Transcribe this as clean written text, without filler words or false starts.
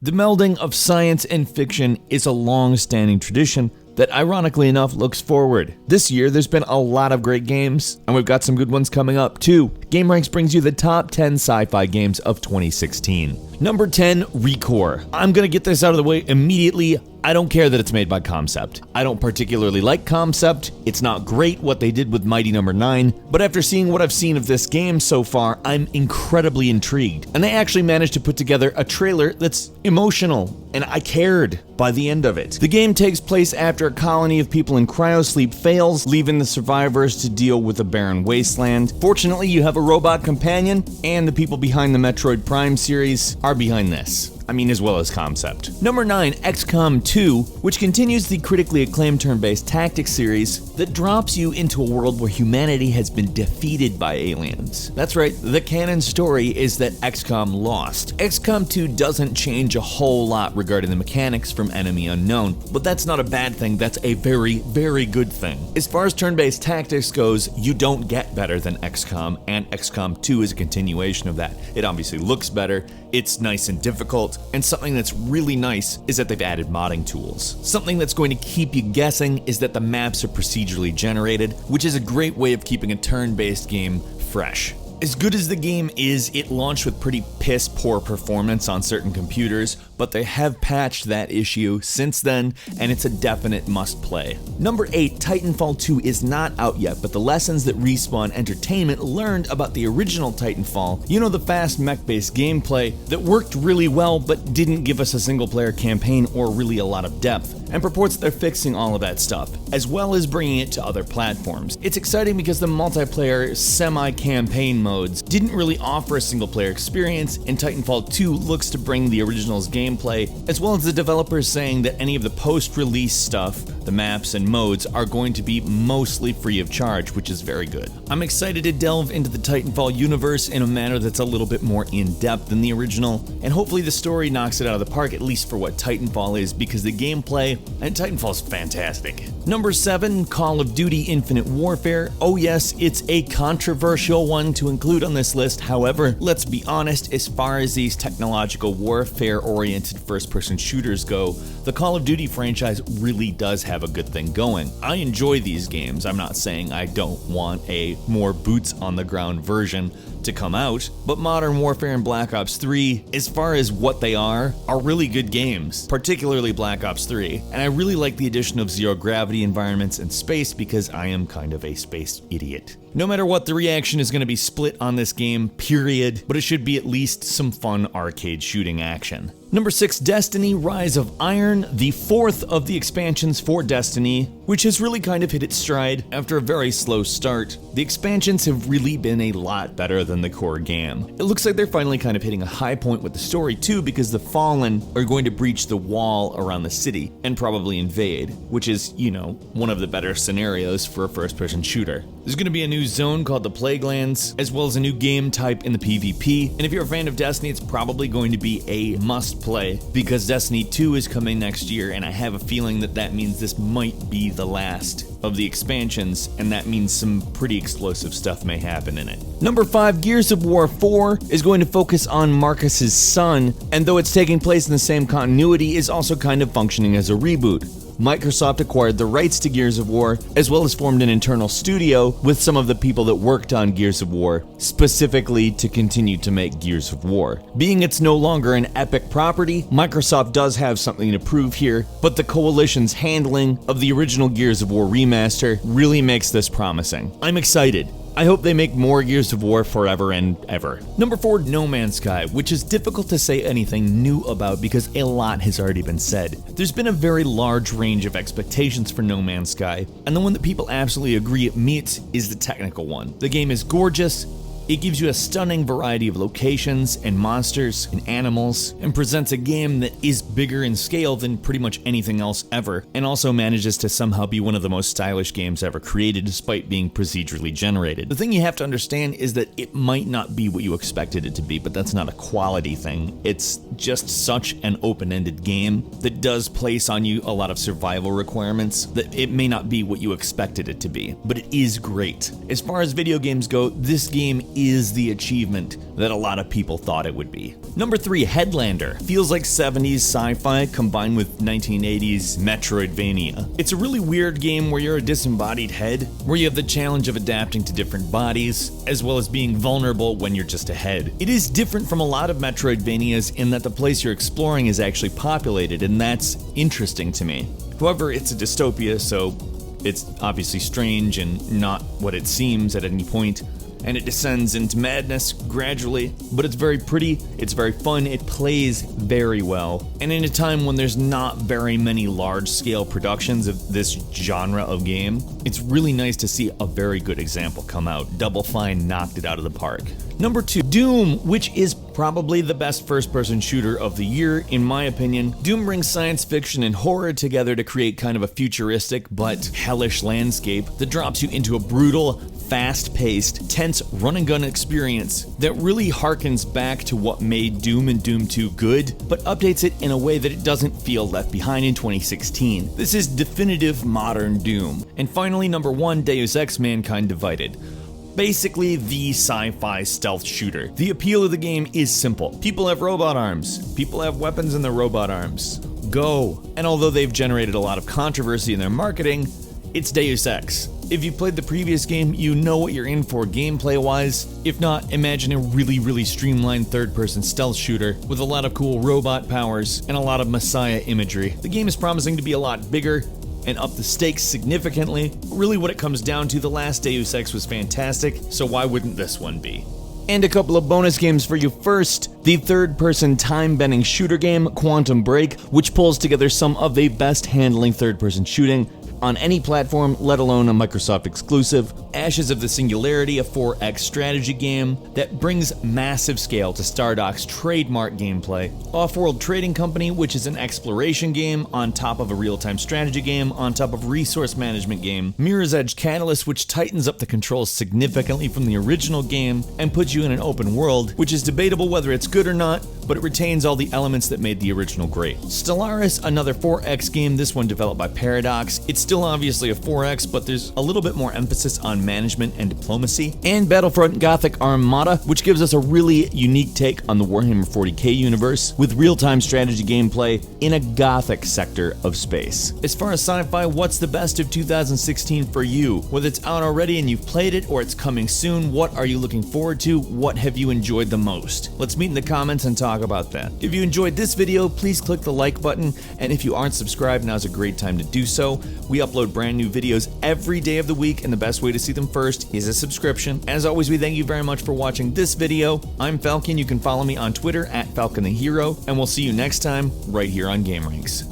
The melding of science and fiction is a long-standing tradition that ironically enough looks forward. This year there's been a lot of great games, and we've got some good ones coming up too. GameRanx brings you the top 10 sci-fi games of 2016. Number 10, ReCore. I'm gonna get this out of the way immediately. I don't care that it's made by Concept. I don't particularly like Concept. It's not great what they did with Mighty No. 9, but after seeing what I've seen of this game so far, I'm incredibly intrigued. And they actually managed to put together a trailer that's emotional, and I cared by the end of it. The game takes place after a colony of people in cryosleep fails, leaving the survivors to deal with a barren wasteland. Fortunately, you have a robot companion, and the people behind the Metroid Prime series are behind this. As well as Concept. Number 9, XCOM 2, which continues the critically acclaimed turn-based tactics series that drops you into a world where humanity has been defeated by aliens. That's right, the canon story is that XCOM lost. XCOM 2 doesn't change a whole lot regarding the mechanics from Enemy Unknown, but that's not a bad thing, that's a very, very good thing. As far as turn-based tactics goes, you don't get better than XCOM, and XCOM 2 is a continuation of that. It obviously looks better, it's nice and difficult, and something that's really nice is that they've added modding tools. Something that's going to keep you guessing is that the maps are procedurally generated, which is a great way of keeping a turn-based game fresh. As good as the game is, it launched with pretty piss-poor performance on certain computers, but they have patched that issue since then, and it's a definite must-play. Number 8, Titanfall 2 is not out yet, but the lessons that Respawn Entertainment learned about the original Titanfall, the fast mech-based gameplay that worked really well but didn't give us a single-player campaign or really a lot of depth, and purports they're fixing all of that stuff, as well as bringing it to other platforms. It's exciting because the multiplayer semi-campaign modes didn't really offer a single-player experience, and Titanfall 2 looks to bring the original's gameplay, as well as the developers saying that any of the post-release stuff, the maps and modes, are going to be mostly free of charge, which is very good. I'm excited to delve into the Titanfall universe in a manner that's a little bit more in-depth than the original, and hopefully the story knocks it out of the park, at least for what Titanfall is, because the gameplay and Titanfall's fantastic. Number 7, Call of Duty Infinite Warfare. Oh yes, it's a controversial one to include on this list. However, let's be honest, as far as these technological warfare-oriented first-person shooters go, the Call of Duty franchise really does have a good thing going. I enjoy these games. I'm not saying I don't want a more boots-on-the-ground version to come out, but Modern Warfare and Black Ops 3, as far as what they are really good games, particularly Black Ops 3, and I really like the addition of zero-gravity environments and space because I am kind of a space idiot. No matter what, the reaction is going to be split on this game, period, but it should be at least some fun arcade shooting action. Number 6, Destiny Rise of Iron, the fourth of the expansions for Destiny, which has really kind of hit its stride after a very slow start. The expansions have really been a lot better than the core game. It looks like they're finally kind of hitting a high point with the story too, because the Fallen are going to breach the wall around the city and probably invade, which is, one of the better scenarios for a first-person shooter. There's going to be a new zone called the Plaguelands, as well as a new game type in the PvP, and if you're a fan of Destiny, it's probably going to be a must-play, because Destiny 2 is coming next year, and I have a feeling that that means this might be the last of the expansions, and that means some pretty explosive stuff may happen in it. Number 5, Gears of War 4 is going to focus on Marcus's son, and though it's taking place in the same continuity, is also kind of functioning as a reboot. Microsoft acquired the rights to Gears of War, as well as formed an internal studio with some of the people that worked on Gears of War, specifically to continue to make Gears of War. Being it's no longer an epic property, Microsoft does have something to prove here, but the Coalition's handling of the original Gears of War remaster really makes this promising. I'm excited. I hope they make more Gears of War forever and ever. Number 4, No Man's Sky, which is difficult to say anything new about because a lot has already been said. There's been a very large range of expectations for No Man's Sky, and the one that people absolutely agree it meets is the technical one. The game is gorgeous. It gives you a stunning variety of locations and monsters and animals, and presents a game that is bigger in scale than pretty much anything else ever, and also manages to somehow be one of the most stylish games ever created despite being procedurally generated. The thing you have to understand is that it might not be what you expected it to be, but that's not a quality thing. It's just such an open-ended game that does place on you a lot of survival requirements that it may not be what you expected it to be, but it is great. As far as video games go, this game is the achievement that a lot of people thought it would be. Number 3, Headlander. Feels like 70s sci-fi combined with 1980s Metroidvania. It's a really weird game where you're a disembodied head, where you have the challenge of adapting to different bodies, as well as being vulnerable when you're just a head. It is different from a lot of Metroidvanias in that the place you're exploring is actually populated, and that's interesting to me. However, it's a dystopia, so it's obviously strange and not what it seems at any point, and it descends into madness gradually, but it's very pretty, it's very fun, it plays very well. And in a time when there's not very many large-scale productions of this genre of game, it's really nice to see a very good example come out. Double Fine knocked it out of the park. Number 2, Doom, which is probably the best first-person shooter of the year, in my opinion. Doom brings science fiction and horror together to create kind of a futuristic but hellish landscape that drops you into a brutal, fast-paced, tense run-and-gun experience that really harkens back to what made Doom and Doom 2 good, but updates it in a way that it doesn't feel left behind in 2016. This is definitive modern Doom. And finally, number 1, Deus Ex: Mankind Divided. Basically the sci-fi stealth shooter. The appeal of the game is simple. People have robot arms. People have weapons in their robot arms. Go. And although they've generated a lot of controversy in their marketing, it's Deus Ex. If you played the previous game, you know what you're in for gameplay-wise. If not, imagine a really streamlined third-person stealth shooter with a lot of cool robot powers and a lot of Messiah imagery. The game is promising to be a lot bigger and up the stakes significantly. Really what it comes down to, the last Deus Ex was fantastic, so why wouldn't this one be? And a couple of bonus games for you. First, the third-person time-bending shooter game Quantum Break, which pulls together some of the best handling third-person shooting on any platform, let alone a Microsoft exclusive. Ashes of the Singularity, a 4X strategy game that brings massive scale to Stardock's trademark gameplay. Off-World Trading Company, which is an exploration game on top of a real-time strategy game on top of resource management game. Mirror's Edge Catalyst, which tightens up the controls significantly from the original game and puts you in an open world, which is debatable whether it's good or not, but it retains all the elements that made the original great. Stellaris, another 4X game, this one developed by Paradox. It's still obviously a 4X, but there's a little bit more emphasis on management and diplomacy. And Battlefront Gothic Armada, which gives us a really unique take on the Warhammer 40k universe, with real-time strategy gameplay in a Gothic sector of space. As far as sci-fi, what's the best of 2016 for you? Whether it's out already and you've played it, or it's coming soon, what are you looking forward to? What have you enjoyed the most? Let's meet in the comments and talk about that. If you enjoyed this video, please click the like button, and if you aren't subscribed, now's a great time to do so. We upload brand new videos every day of the week, and the best way to see them first is a subscription. As always, we thank you very much for watching this video. I'm Falcon. You can follow me on Twitter @FalconTheHero, and we'll see you next time right here on gameranx.